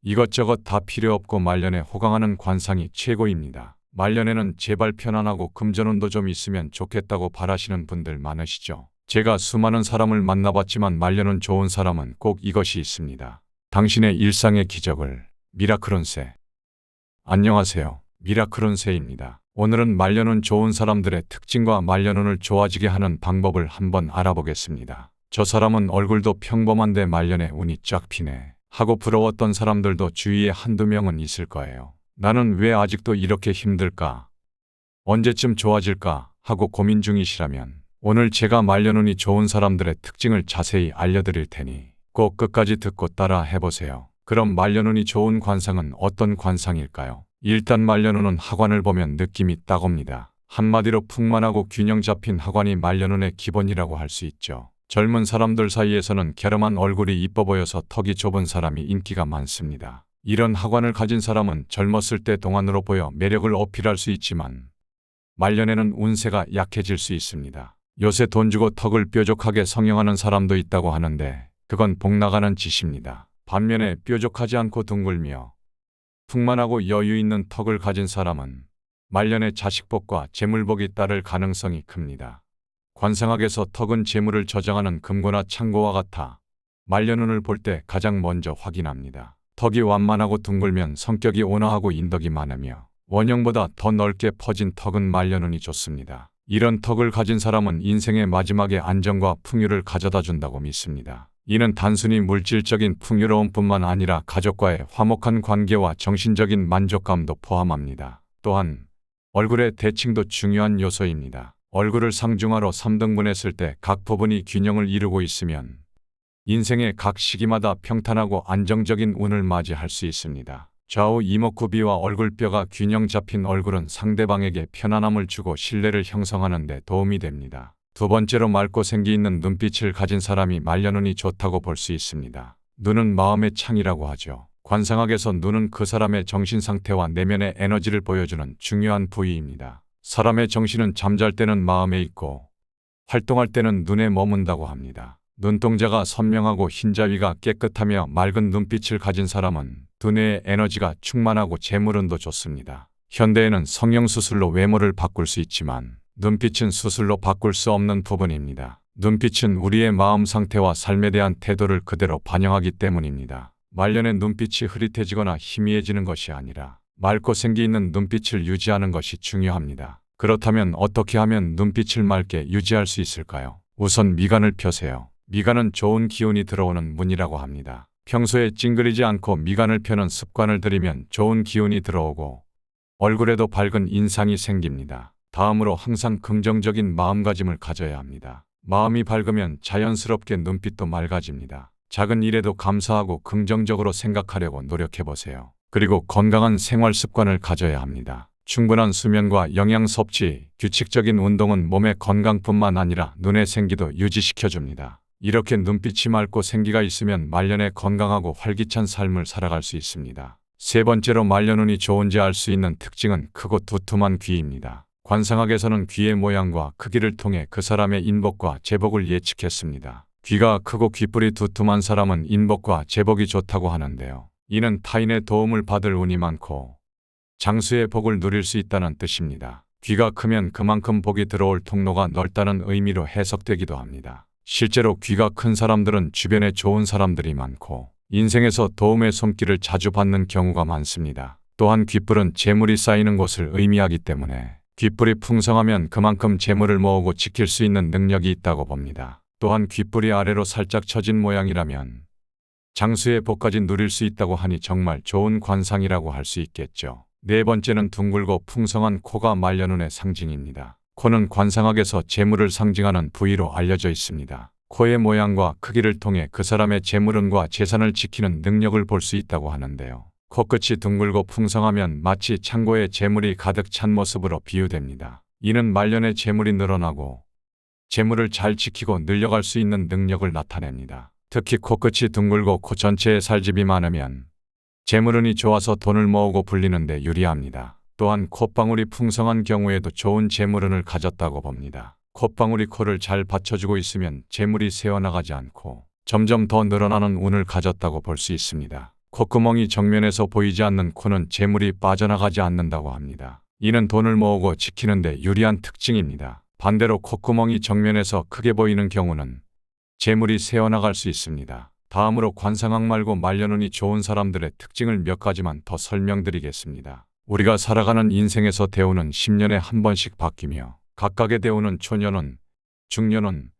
이것저것 다 필요 없고 말년에 호강하는 관상이 최고입니다. 말년에는 제발 편안하고 금전운도 좀 있으면 좋겠다고 바라시는 분들 많으시죠. 제가 수많은 사람을 만나봤지만 말년운 좋은 사람은 꼭 이것이 있습니다. 당신의 일상의 기적을. 미라클운세. 안녕하세요. 미라클운세입니다. 오늘은 말년운 좋은 사람들의 특징과 말년운을 좋아지게 하는 방법을 한번 알아보겠습니다. 저 사람은 얼굴도 평범한데 말년에 운이 쫙 피네 하고 부러웠던 사람들도 주위에 한두 명은 있을 거예요. 나는 왜 아직도 이렇게 힘들까? 언제쯤 좋아질까? 하고 고민 중이시라면 오늘 제가 말년운이 좋은 사람들의 특징을 자세히 알려드릴 테니 꼭 끝까지 듣고 따라 해보세요. 그럼 말년운이 좋은 관상은 어떤 관상일까요? 일단 말년운은 하관을 보면 느낌이 딱 옵니다. 한마디로 풍만하고 균형 잡힌 하관이 말년운의 기본이라고 할 수 있죠. 젊은 사람들 사이에서는 갸름한 얼굴이 이뻐 보여서 턱이 좁은 사람이 인기가 많습니다. 이런 하관을 가진 사람은 젊었을 때 동안으로 보여 매력을 어필할 수 있지만 말년에는 운세가 약해질 수 있습니다. 요새 돈 주고 턱을 뾰족하게 성형하는 사람도 있다고 하는데 그건 복 나가는 짓입니다. 반면에 뾰족하지 않고 둥글며 풍만하고 여유 있는 턱을 가진 사람은 말년에 자식복과 재물복이 따를 가능성이 큽니다. 관상학에서 턱은 재물을 저장하는 금고나 창고와 같아 말년운을 볼 때 가장 먼저 확인합니다. 턱이 완만하고 둥글면 성격이 온화하고 인덕이 많으며 원형보다 더 넓게 퍼진 턱은 말년운이 좋습니다. 이런 턱을 가진 사람은 인생의 마지막에 안정과 풍요를 가져다 준다고 믿습니다. 이는 단순히 물질적인 풍요로움뿐만 아니라 가족과의 화목한 관계와 정신적인 만족감도 포함합니다. 또한 얼굴의 대칭도 중요한 요소입니다. 얼굴을 상중하로 3등분했을 때 각 부분이 균형을 이루고 있으면 인생의 각 시기마다 평탄하고 안정적인 운을 맞이할 수 있습니다. 좌우 이목구비와 얼굴뼈가 균형 잡힌 얼굴은 상대방에게 편안함을 주고 신뢰를 형성하는 데 도움이 됩니다. 두 번째로 맑고 생기 있는 눈빛을 가진 사람이 말년운이 좋다고 볼 수 있습니다. 눈은 마음의 창이라고 하죠. 관상학에서 눈은 그 사람의 정신 상태와 내면의 에너지를 보여주는 중요한 부위입니다. 사람의 정신은 잠잘 때는 마음에 있고 활동할 때는 눈에 머문다고 합니다. 눈동자가 선명하고 흰자위가 깨끗하며 맑은 눈빛을 가진 사람은 두뇌의 에너지가 충만하고 재물운도 좋습니다. 현대에는 성형수술로 외모를 바꿀 수 있지만 눈빛은 수술로 바꿀 수 없는 부분입니다. 눈빛은 우리의 마음 상태와 삶에 대한 태도를 그대로 반영하기 때문입니다. 말년에 눈빛이 흐릿해지거나 희미해지는 것이 아니라 맑고 생기 있는 눈빛을 유지하는 것이 중요합니다. 그렇다면 어떻게 하면 눈빛을 맑게 유지할 수 있을까요? 우선 미간을 펴세요. 미간은 좋은 기운이 들어오는 문이라고 합니다. 평소에 찡그리지 않고 미간을 펴는 습관을 들이면 좋은 기운이 들어오고 얼굴에도 밝은 인상이 생깁니다. 다음으로 항상 긍정적인 마음가짐을 가져야 합니다. 마음이 밝으면 자연스럽게 눈빛도 맑아집니다. 작은 일에도 감사하고 긍정적으로 생각하려고 노력해보세요. 그리고 건강한 생활 습관을 가져야 합니다. 충분한 수면과 영양 섭취, 규칙적인 운동은 몸의 건강뿐만 아니라 눈의 생기도 유지시켜줍니다. 이렇게 눈빛이 맑고 생기가 있으면 말년에 건강하고 활기찬 삶을 살아갈 수 있습니다. 세 번째로 말년운이 좋은지 알 수 있는 특징은 크고 두툼한 귀입니다. 관상학에서는 귀의 모양과 크기를 통해 그 사람의 인복과 재복을 예측했습니다. 귀가 크고 귓불이 두툼한 사람은 인복과 재복이 좋다고 하는데요. 이는 타인의 도움을 받을 운이 많고 장수의 복을 누릴 수 있다는 뜻입니다. 귀가 크면 그만큼 복이 들어올 통로가 넓다는 의미로 해석되기도 합니다. 실제로 귀가 큰 사람들은 주변에 좋은 사람들이 많고 인생에서 도움의 손길을 자주 받는 경우가 많습니다. 또한 귓불은 재물이 쌓이는 곳을 의미하기 때문에 귓불이 풍성하면 그만큼 재물을 모으고 지킬 수 있는 능력이 있다고 봅니다. 또한 귓불이 아래로 살짝 처진 모양이라면 장수의 복까지 누릴 수 있다고 하니 정말 좋은 관상이라고 할 수 있겠죠. 네 번째는 둥글고 풍성한 코가 말년운의 상징입니다. 코는 관상학에서 재물을 상징하는 부위로 알려져 있습니다. 코의 모양과 크기를 통해 그 사람의 재물운과 재산을 지키는 능력을 볼 수 있다고 하는데요. 코끝이 둥글고 풍성하면 마치 창고에 재물이 가득 찬 모습으로 비유됩니다. 이는 말년에 재물이 늘어나고 재물을 잘 지키고 늘려갈 수 있는 능력을 나타냅니다. 특히 코끝이 둥글고 코 전체에 살집이 많으면 재물운이 좋아서 돈을 모으고 불리는 데 유리합니다. 또한 콧방울이 풍성한 경우에도 좋은 재물운을 가졌다고 봅니다. 콧방울이 코를 잘 받쳐주고 있으면 재물이 새어나가지 않고 점점 더 늘어나는 운을 가졌다고 볼 수 있습니다. 콧구멍이 정면에서 보이지 않는 코는 재물이 빠져나가지 않는다고 합니다. 이는 돈을 모으고 지키는 데 유리한 특징입니다. 반대로 콧구멍이 정면에서 크게 보이는 경우는 재물이 새어나갈 수 있습니다. 다음으로 관상학 말고 말년운이 좋은 사람들의 특징을 몇 가지만 더 설명드리겠습니다. 우리가 살아가는 인생에서 대운은 10년에 한 번씩 바뀌며 각각의 대운은 초년운, 중년운,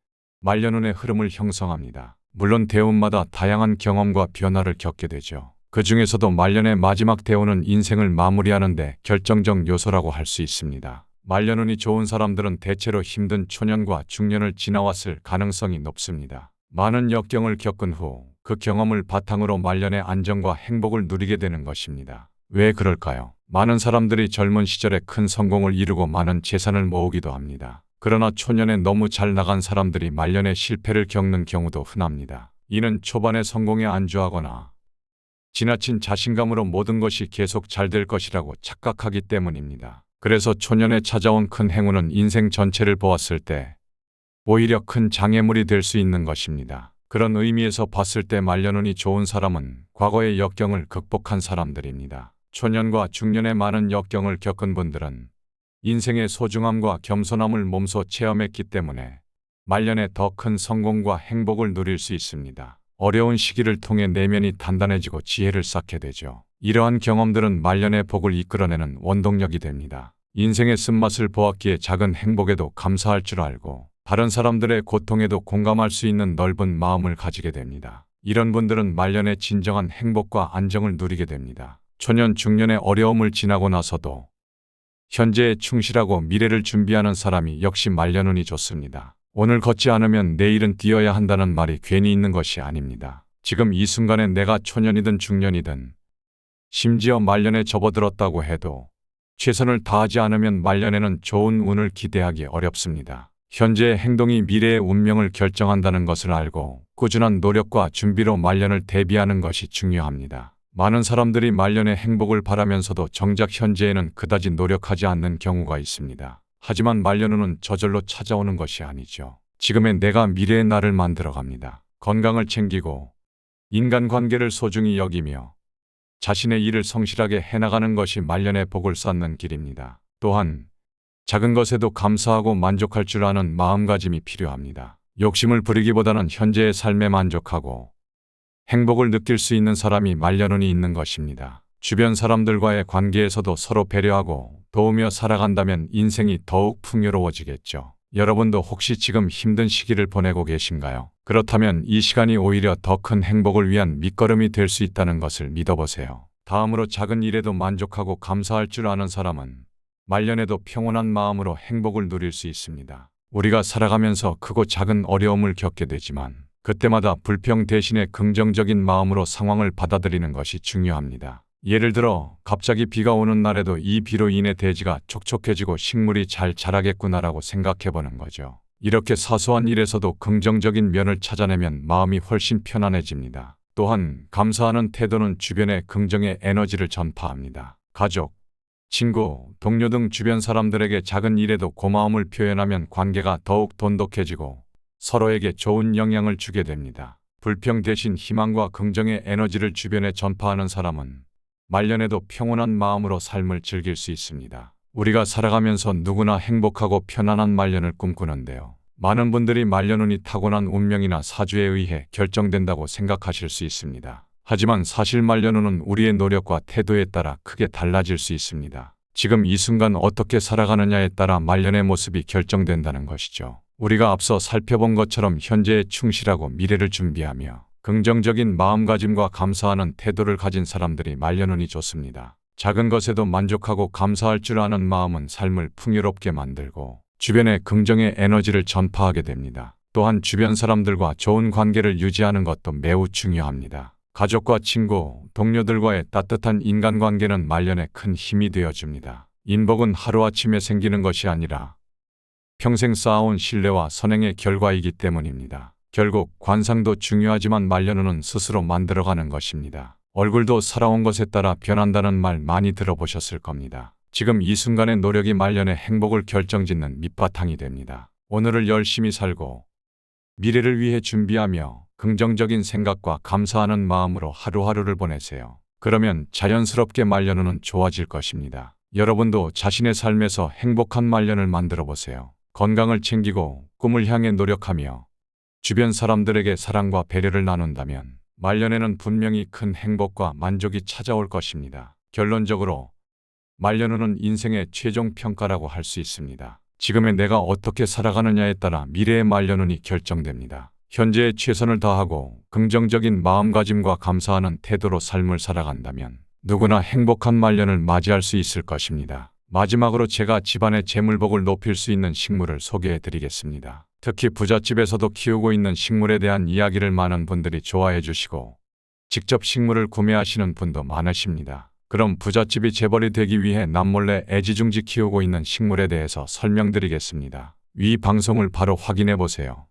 말년운의 흐름을 형성합니다. 물론 대운마다 다양한 경험과 변화를 겪게 되죠. 그 중에서도 말년의 마지막 대운은 인생을 마무리하는 데 결정적 요소라고 할 수 있습니다. 말년운이 좋은 사람들은 대체로 힘든 초년과 중년을 지나왔을 가능성이 높습니다. 많은 역경을 겪은 후 그 경험을 바탕으로 말년의 안정과 행복을 누리게 되는 것입니다. 왜 그럴까요? 많은 사람들이 젊은 시절에 큰 성공을 이루고 많은 재산을 모으기도 합니다. 그러나 초년에 너무 잘 나간 사람들이 말년에 실패를 겪는 경우도 흔합니다. 이는 초반에 성공에 안주하거나 지나친 자신감으로 모든 것이 계속 잘 될 것이라고 착각하기 때문입니다. 그래서 초년에 찾아온 큰 행운은 인생 전체를 보았을 때 오히려 큰 장애물이 될 수 있는 것입니다. 그런 의미에서 봤을 때 말년운이 좋은 사람은 과거의 역경을 극복한 사람들입니다. 초년과 중년에 많은 역경을 겪은 분들은 인생의 소중함과 겸손함을 몸소 체험했기 때문에 말년에 더 큰 성공과 행복을 누릴 수 있습니다. 어려운 시기를 통해 내면이 단단해지고 지혜를 쌓게 되죠. 이러한 경험들은 말년의 복을 이끌어내는 원동력이 됩니다. 인생의 쓴맛을 보았기에 작은 행복에도 감사할 줄 알고 다른 사람들의 고통에도 공감할 수 있는 넓은 마음을 가지게 됩니다. 이런 분들은 말년에 진정한 행복과 안정을 누리게 됩니다. 초년, 중년의 어려움을 지나고 나서도 현재에 충실하고 미래를 준비하는 사람이 역시 말년운이 좋습니다. 오늘 걷지 않으면 내일은 뛰어야 한다는 말이 괜히 있는 것이 아닙니다. 지금 이 순간에 내가 초년이든 중년이든 심지어 말년에 접어들었다고 해도 최선을 다하지 않으면 말년에는 좋은 운을 기대하기 어렵습니다. 현재의 행동이 미래의 운명을 결정한다는 것을 알고 꾸준한 노력과 준비로 말년을 대비하는 것이 중요합니다. 많은 사람들이 말년의 행복을 바라면서도 정작 현재에는 그다지 노력하지 않는 경우가 있습니다. 하지만 말년운은 저절로 찾아오는 것이 아니죠. 지금의 내가 미래의 나를 만들어갑니다. 건강을 챙기고 인간관계를 소중히 여기며 자신의 일을 성실하게 해나가는 것이 말년의 복을 쌓는 길입니다. 또한 작은 것에도 감사하고 만족할 줄 아는 마음가짐이 필요합니다. 욕심을 부리기보다는 현재의 삶에 만족하고 행복을 느낄 수 있는 사람이 말년운이 있는 것입니다. 주변 사람들과의 관계에서도 서로 배려하고 도우며 살아간다면 인생이 더욱 풍요로워지겠죠. 여러분도 혹시 지금 힘든 시기를 보내고 계신가요? 그렇다면 이 시간이 오히려 더 큰 행복을 위한 밑거름이 될 수 있다는 것을 믿어보세요. 다음으로 작은 일에도 만족하고 감사할 줄 아는 사람은 말년에도 평온한 마음으로 행복을 누릴 수 있습니다. 우리가 살아가면서 크고 작은 어려움을 겪게 되지만 그때마다 불평 대신에 긍정적인 마음으로 상황을 받아들이는 것이 중요합니다. 예를 들어 갑자기 비가 오는 날에도 이 비로 인해 대지가 촉촉해지고 식물이 잘 자라겠구나라고 생각해보는 거죠. 이렇게 사소한 일에서도 긍정적인 면을 찾아내면 마음이 훨씬 편안해집니다. 또한 감사하는 태도는 주변에 긍정의 에너지를 전파합니다. 가족, 친구, 동료 등 주변 사람들에게 작은 일에도 고마움을 표현하면 관계가 더욱 돈독해지고 서로에게 좋은 영향을 주게 됩니다. 불평 대신 희망과 긍정의 에너지를 주변에 전파하는 사람은 말년에도 평온한 마음으로 삶을 즐길 수 있습니다. 우리가 살아가면서 누구나 행복하고 편안한 말년을 꿈꾸는데요. 많은 분들이 말년운이 타고난 운명이나 사주에 의해 결정된다고 생각하실 수 있습니다. 하지만 사실 말년운은 우리의 노력과 태도에 따라 크게 달라질 수 있습니다. 지금 이 순간 어떻게 살아가느냐에 따라 말년의 모습이 결정된다는 것이죠. 우리가 앞서 살펴본 것처럼 현재에 충실하고 미래를 준비하며 긍정적인 마음가짐과 감사하는 태도를 가진 사람들이 말년운이 좋습니다. 작은 것에도 만족하고 감사할 줄 아는 마음은 삶을 풍요롭게 만들고 주변에 긍정의 에너지를 전파하게 됩니다. 또한 주변 사람들과 좋은 관계를 유지하는 것도 매우 중요합니다. 가족과 친구, 동료들과의 따뜻한 인간관계는 말년에 큰 힘이 되어줍니다. 인복은 하루아침에 생기는 것이 아니라 평생 쌓아온 신뢰와 선행의 결과이기 때문입니다. 결국 관상도 중요하지만 말년운은 스스로 만들어가는 것입니다. 얼굴도 살아온 것에 따라 변한다는 말 많이 들어보셨을 겁니다. 지금 이 순간의 노력이 말년의 행복을 결정짓는 밑바탕이 됩니다. 오늘을 열심히 살고 미래를 위해 준비하며 긍정적인 생각과 감사하는 마음으로 하루하루를 보내세요. 그러면 자연스럽게 말년운은 좋아질 것입니다. 여러분도 자신의 삶에서 행복한 말년을 만들어 보세요. 건강을 챙기고 꿈을 향해 노력하며 주변 사람들에게 사랑과 배려를 나눈다면 말년에는 분명히 큰 행복과 만족이 찾아올 것입니다. 결론적으로 말년운은 인생의 최종 평가라고 할 수 있습니다. 지금의 내가 어떻게 살아가느냐에 따라 미래의 말년운이 결정됩니다. 현재에 최선을 다하고 긍정적인 마음가짐과 감사하는 태도로 삶을 살아간다면 누구나 행복한 말년을 맞이할 수 있을 것입니다. 마지막으로 제가 집안의 재물복을 높일 수 있는 식물을 소개해 드리겠습니다. 특히 부잣집에서도 키우고 있는 식물에 대한 이야기를 많은 분들이 좋아해 주시고 직접 식물을 구매하시는 분도 많으십니다. 그럼 부잣집이 재벌이 되기 위해 남몰래 애지중지 키우고 있는 식물에 대해서 설명드리겠습니다. 위 방송을 바로 확인해 보세요.